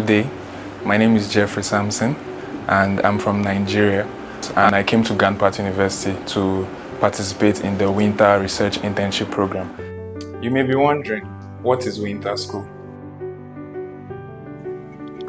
day. My name is Jeffrey Sampson and I'm from Nigeria, and I came to Ganpat University to participate in the Winter Research Internship program. You may be wondering, what is Winter School?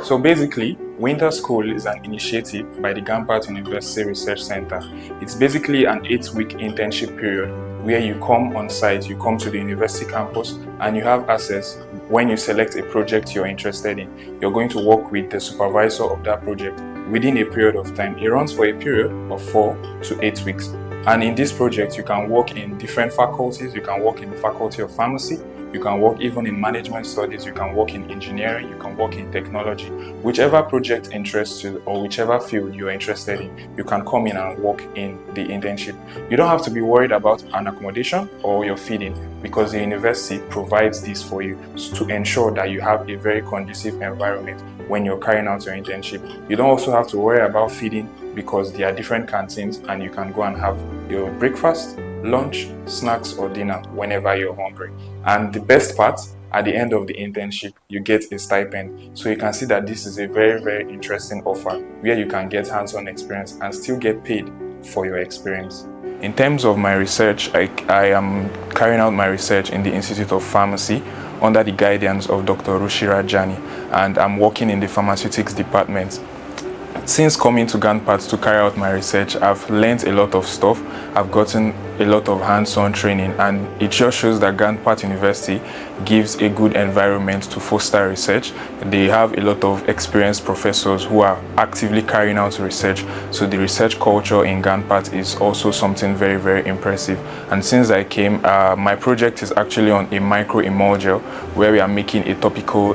So basically, Winter School is an initiative by the Ganpat University Research Center. It's basically an 8-week internship period where you come on site, you come to the university campus, and you have access. When you select a project you're interested in, you're going to work with the supervisor of that project within a period of time. It runs for a period of 4 to 8 weeks. And in this project, you can work in different faculties. You can work in the Faculty of Pharmacy. You can work even in management studies. You can work in engineering. You can work in technology. Whichever project interests you or whichever field you're interested in, you can come in and work in the internship. You don't have to be worried about an accommodation or your feeding, because the university provides this for you to ensure that you have a very conducive environment when you're carrying out your internship. You don't also have to worry about feeding, because there are different canteens and you can go and have your breakfast, lunch, snacks or dinner whenever you're hungry. And the best part, at the end of the internship, you get a stipend. So you can see that this is a very, very interesting offer where you can get hands-on experience and still get paid for your experience. In terms of my research, I am carrying out my research in the Institute of Pharmacy under the guidance of Dr. Rushira Jani, and I'm working in the pharmaceutics department. Since coming to Ganpat to carry out my research, I've learned a lot of stuff. I've gotten a lot of hands-on training, and it just shows that Ganpat University gives a good environment to foster research. They have a lot of experienced professors who are actively carrying out research. So the research culture in Ganpat is also something very, very impressive. And since I came, my project is actually on a microemulgel where we are making a topical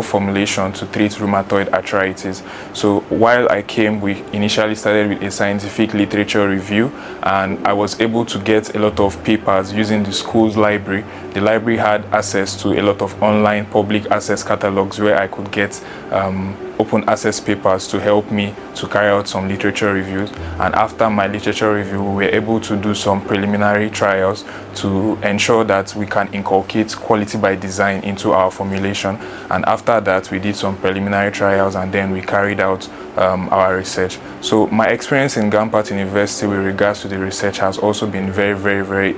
formulation to treat rheumatoid arthritis. So while I came, we initially started with a scientific literature review, and I was able to get a lot of papers using the school's library. The library had access to a lot of online public access catalogs where I could get open access papers to help me to carry out some literature reviews. And after my literature review, we were able to do some preliminary trials to ensure that we can inculcate quality by design into our formulation. And after that, we did some preliminary trials, and then we carried out our research. So my experience in Ganpat University with regards to the research has also been very, very, very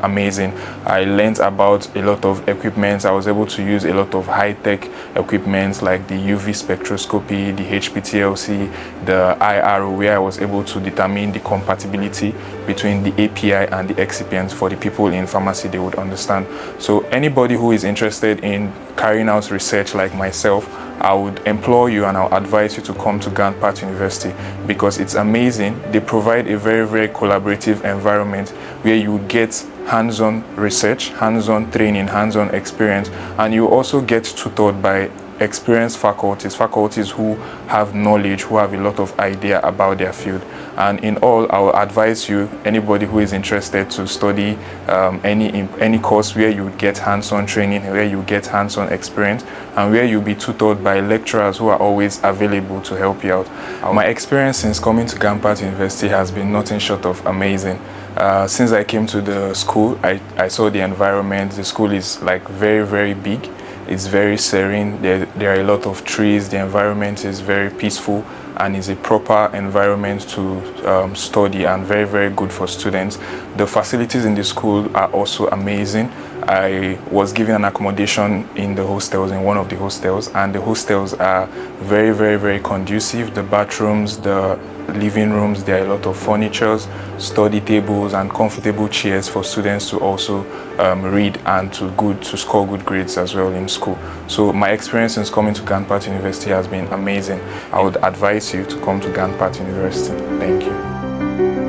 amazing. I learned about a lot of equipment. I was able to use a lot of high-tech equipment like the UV spectroscopy, the HPTLC, the IRO, where I was able to determine the compatibility between the API and the excipients. For the people in pharmacy, they would understand. So anybody who is interested in carrying out research like myself, I would implore you and I'll advise you to come to Ganpat University, because it's amazing. They provide a very, very collaborative environment where you get hands-on research, hands-on training, hands-on experience, and you also get tutored by experienced faculties who have knowledge, who have a lot of idea about their field. And in all, I will advise you, anybody who is interested, to study any course where you get hands-on training, where you get hands-on experience, and where you'll be tutored by lecturers who are always available to help you out. My experience since coming to Ganpat University has been nothing short of amazing. Since I came to the school, I saw the environment. The school is like very, very big. It's very serene. There are a lot of trees. The environment is very peaceful and is a proper environment to study, and very, very good for students. The facilities in the school are also amazing. I was given an accommodation in the hostels, in one of the hostels, and the hostels are very, very, very conducive. The bathrooms, the living rooms, there are a lot of furniture, study tables and comfortable chairs for students to also read and to score good grades as well in school. So my experience since coming to Ganpat University has been amazing. I would advise you to come to Ganpat University. Thank you.